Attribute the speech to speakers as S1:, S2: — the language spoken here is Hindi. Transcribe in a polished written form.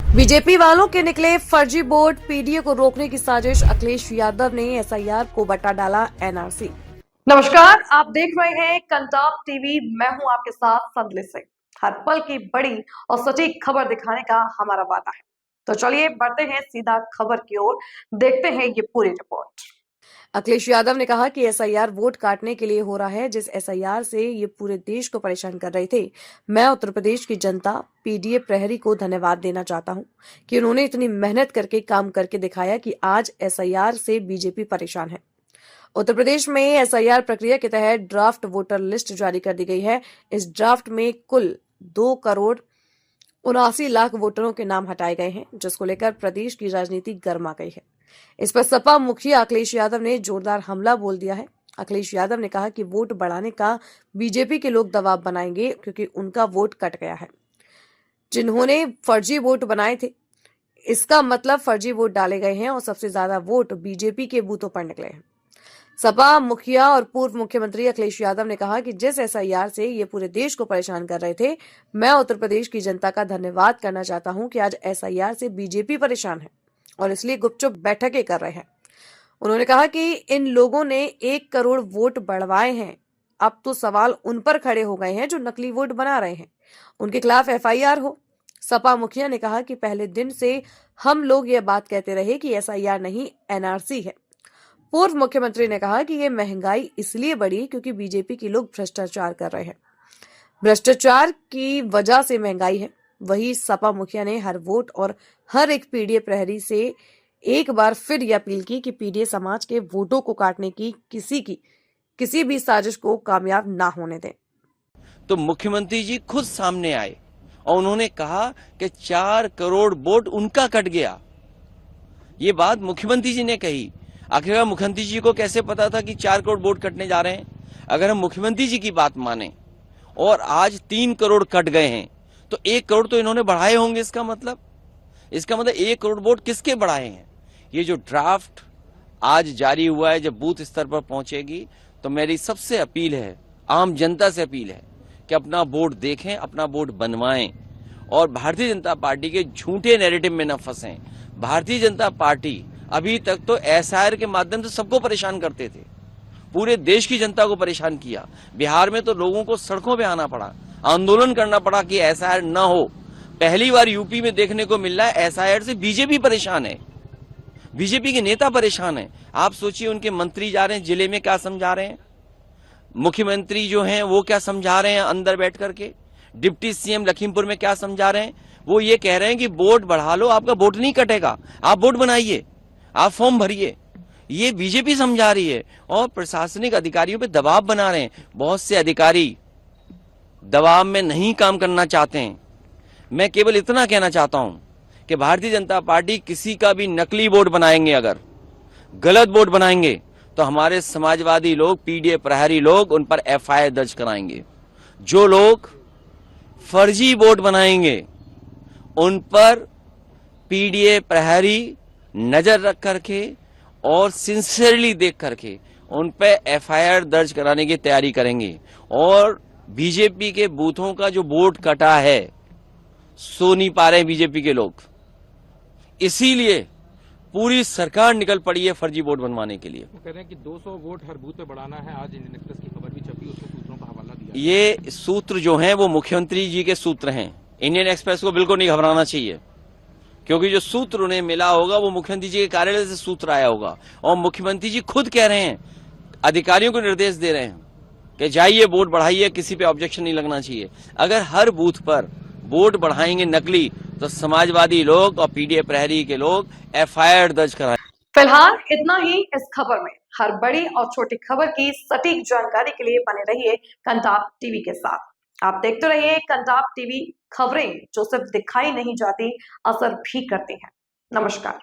S1: बीजेपी वालों के निकले फर्जी वोट, पीडीए को रोकने की साजिश, अखिलेश यादव ने एसआईआर को बटा डाला एनआरसी। नमस्कार, आप देख रहे हैं कंटाप टीवी। मैं हूं आपके साथ संदली सिंह। हर पल की बड़ी और सटीक खबर दिखाने का हमारा वादा है। तो चलिए बढ़ते हैं सीधा खबर की ओर, देखते हैं ये पूरी रिपोर्ट। अखिलेश यादव ने कहा कि एसआईआर वोट काटने के लिए हो रहा है। जिस एसआईआर से ये पूरे देश को परेशान कर रहे थे, मैं उत्तर प्रदेश की जनता, पीडीए प्रहरी को धन्यवाद देना चाहता हूं कि उन्होंने इतनी मेहनत करके काम करके दिखाया कि आज एसआईआर से बीजेपी परेशान है। उत्तर प्रदेश में एसआईआर प्रक्रिया के तहत ड्राफ्ट वोटर लिस्ट जारी कर दी गई है। इस ड्राफ्ट में कुल 2,79,00,000 वोटरों के नाम हटाए गए हैं, जिसको लेकर प्रदेश की राजनीति गर्मा गई है। इस पर सपा मुखिया अखिलेश यादव ने जोरदार हमला बोल दिया है। अखिलेश यादव ने कहा कि वोट बढ़ाने का बीजेपी के लोग दबाव बनाएंगे क्योंकि उनका वोट कट गया है। जिन्होंने फर्जी वोट बनाए थे, इसका मतलब फर्जी वोट डाले गए हैं और सबसे ज्यादा वोट बीजेपी के बूथों पर निकले हैं। सपा मुखिया और पूर्व मुख्यमंत्री अखिलेश यादव ने कहा कि जिस एसआईआर से ये पूरे देश को परेशान कर रहे थे, मैं उत्तर प्रदेश की जनता का धन्यवाद करना चाहता हूं कि आज एसआईआर से बीजेपी परेशान है और इसलिए गुपचुप बैठकें कर रहे हैं। उन्होंने कहा कि इन लोगों ने 1 करोड़ वोट बढ़वाए हैं। अब तो सवाल उन पर खड़े हो गए हैं जो नकली वोट बना रहे हैं, उनके खिलाफ एफआईआर हो। सपा मुखिया ने कहा कि पहले दिन से हम लोग ये बात कहते रहे कि एसआईआर नहीं, एनआरसी है। पूर्व मुख्यमंत्री ने कहा कि ये महंगाई इसलिए बढ़ी क्योंकि बीजेपी के लोग भ्रष्टाचार कर रहे हैं। भ्रष्टाचार की वजह से महंगाई है। वही सपा मुखिया ने हर वोट और हर एक पीडीए प्रहरी से एक बार फिर यह अपील की कि पीडीए समाज के वोटों को काटने की किसी भी साजिश को कामयाब ना होने दें।
S2: तो मुख्यमंत्री जी खुद सामने आए और उन्होंने कहा कि 4 करोड़ वोट उनका कट गया। ये बात मुख्यमंत्री जी ने कही। आखिरकार मुख्यमंत्री जी को कैसे पता था कि 4 करोड़ वोट कटने जा रहे हैं? अगर हम मुख्यमंत्री जी की बात माने और आज 3 करोड़ कट गए हैं तो 1 करोड़ तो इन्होंने बढ़ाए होंगे। इसका मतलब 1 करोड़ वोट किसके बढ़ाए हैं? ये जो ड्राफ्ट आज जारी हुआ है, जब बूथ स्तर पर पहुंचेगी तो मेरी सबसे अपील है, आम जनता से अपील है कि अपना वोट देखें, अपना वोट बनवाएं और भारतीय जनता पार्टी के झूठे नैरेटिव में न फंसें। भारतीय जनता पार्टी अभी तक तो एसआईआर के माध्यम से सबको परेशान करते थे, पूरे देश की जनता को परेशान किया। बिहार में तो लोगों को सड़कों पे आना पड़ा, आंदोलन करना पड़ा कि एसआईआर न हो। पहली बार यूपी में देखने को मिल रहा है एसआईआर से बीजेपी परेशान है, बीजेपी के नेता परेशान है। आप सोचिए, उनके मंत्री जा रहे हैं जिले में, क्या समझा रहे हैं? मुख्यमंत्री जो हैं वो क्या समझा रहे हैं अंदर बैठ करके? डिप्टी सीएम लखीमपुर में क्या समझा रहे हैं? वो ये कह रहे हैं कि वोट बढ़ा लो, आपका वोट नहीं कटेगा, आप वोट बनाइए, आप फॉर्म भरिए। ये बीजेपी समझा रही है और प्रशासनिक अधिकारियों पे दबाव बना रहे हैं। बहुत से अधिकारी दबाव में नहीं काम करना चाहते हैं। मैं केवल इतना कहना चाहता हूं कि भारतीय जनता पार्टी किसी का भी नकली वोट बनाएंगे, अगर गलत वोट बनाएंगे तो हमारे समाजवादी लोग, पीडीए प्रहरी लोग उन पर एफआईआर दर्ज कराएंगे। जो लोग फर्जी वोट बनाएंगे उन पर पीडीए प्रहरी नजर रख करके और सिंसियरली देख करके उन पे एफआईआर दर्ज कराने की तैयारी करेंगे। और बीजेपी के बूथों का जो वोट कटा है, सो नहीं पा रहे हैं बीजेपी के लोग, इसीलिए पूरी सरकार निकल पड़ी है फर्जी वोट बनवाने के लिए।
S3: वो कह रहे हैं कि 200 वोट हर बूथ पे बढ़ाना है। आज इंडियन एक्सप्रेस की खबर भी छपी, उसमें सूत्रों का हवाला दिया।
S2: ये सूत्र जो हैं वो मुख्यमंत्री जी के सूत्र हैं। इंडियन एक्सप्रेस को बिल्कुल नहीं घबराना चाहिए, क्योंकि जो सूत्र उन्हें मिला होगा वो मुख्यमंत्री जी के कार्यालय से सूत्र आया होगा। और मुख्यमंत्री जी खुद कह रहे हैं, अधिकारियों को निर्देश दे रहे हैं कि जाइए वोट बढ़ाइए, किसी पे ऑब्जेक्शन नहीं लगना चाहिए। अगर हर बूथ पर वोट बढ़ाएंगे नकली तो समाजवादी लोग और पीडीए प्रहरी के लोग एफआईआर दर्ज कराएंगे।
S1: फिलहाल इतना ही इस खबर में। हर बड़ी और छोटी खबर की सटीक जानकारी के लिए बने रहिए कंटाप टीवी के साथ। आप देखते रहिए कंटाप टीवी, खबरें जो सिर्फ दिखाई नहीं जाती, असर भी करती हैं। नमस्कार।